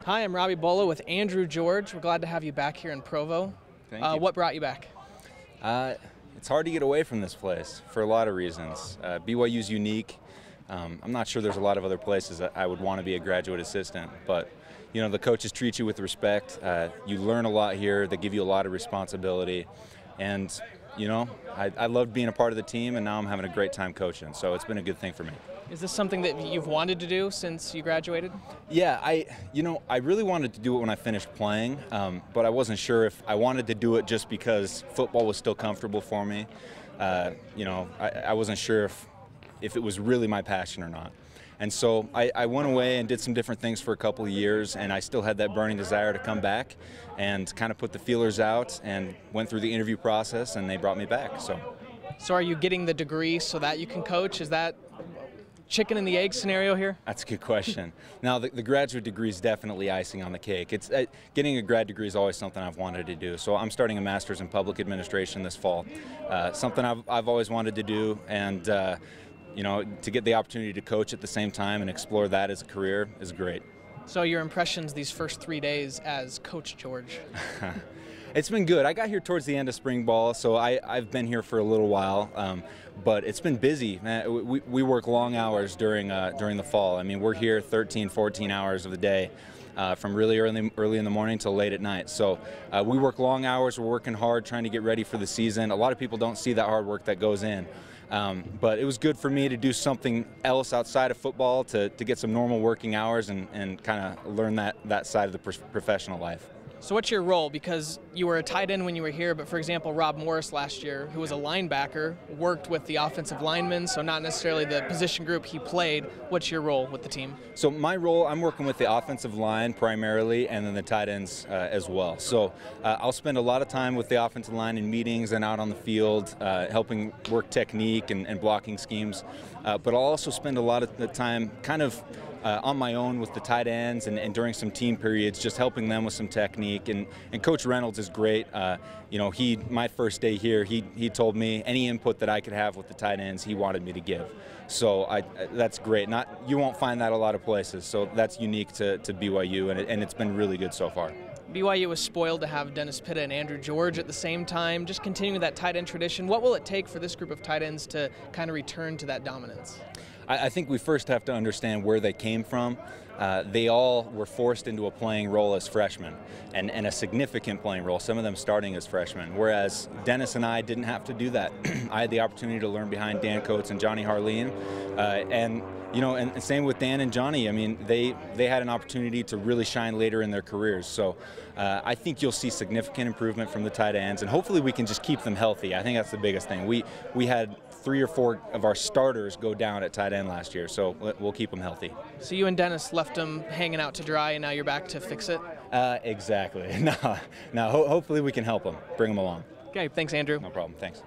Hi, I'm Robbie Bullough with Andrew George. We're glad to have you back here in Provo. Thank you. What brought you back? It's hard to get away from this place for a lot of reasons. BYU's unique. I'm not sure there's a lot of other places that I would want to be a graduate assistant, but you know, the coaches treat you with respect. You learn a lot here. They give you a lot of responsibility, and you know, I loved being a part of the team, and now I'm having a great time coaching. So it's been a good thing for me. Is this something that you've wanted to do since you graduated? Yeah, I really wanted to do it when I finished playing, but I wasn't sure if I wanted to do it just because football was still comfortable for me. You know, I wasn't sure if it was really my passion or not. And so I went away and did some different things for a couple of years, and I still had that burning desire to come back and kind of put the feelers out and went through the interview process, and they brought me back. So are you getting the degree so that you can coach? Is that chicken and the egg scenario here? That's a good question. Now, the graduate degree is definitely icing on the cake. It's getting a grad degree is always something I've wanted to do. So I'm starting a master's in public administration this fall. Something I've always wanted to do, and you know, to get the opportunity to coach at the same time and explore that as a career is great. So your impressions these first 3 days as Coach George? It's been good. I got here towards the end of spring ball, so I've been here for a little while, but it's been busy. We work long hours during the fall. I mean, we're here 13, 14 hours of the day, from really early in the morning till late at night. So we work long hours. We're working hard, trying to get ready for the season. A lot of people don't see that hard work that goes in. But it was good for me to do something else outside of football to get some normal working hours and kind of learn that side of the professional life. So what's your role? Because you were a tight end when you were here, but for example, Rob Morris last year, who was a linebacker, worked with the offensive linemen, so not necessarily the position group he played. What's your role with the team? So my role, I'm working with the offensive line primarily, and then the tight ends as well. So I'll spend a lot of time with the offensive line in meetings and out on the field, helping work technique and blocking schemes. But I'll also spend a lot of the time kind of on my own with the tight ends and during some team periods, just helping them with some technique. And Coach Reynolds is great. You know, my first day here, he told me any input that I could have with the tight ends, he wanted me to give. So that's great. You won't find that a lot of places. So that's unique to BYU, and it's been really good so far. BYU was spoiled to have Dennis Pitta and Andrew George at the same time. Just continuing that tight end tradition, what will it take for this group of tight ends to kind of return to that dominance? I think we first have to understand where they came from. They all were forced into a playing role as freshmen, and a significant playing role, some of them starting as freshmen, whereas Dennis and I didn't have to do that. I had the opportunity to learn behind Dan Coates and Johnny Harleen, and you know, and same with Dan and Johnny. I mean, they had an opportunity to really shine later in their careers. So I think you'll see significant improvement from the tight ends, and hopefully we can just keep them healthy. I think that's the biggest thing. We had 3 or 4 of our starters go down at tight end last year, so we'll keep them healthy. So you and Dennis left them hanging out to dry, and now you're back to fix it? Exactly. No, hopefully we can help them, bring them along. Okay, thanks, Andrew. No problem. Thanks.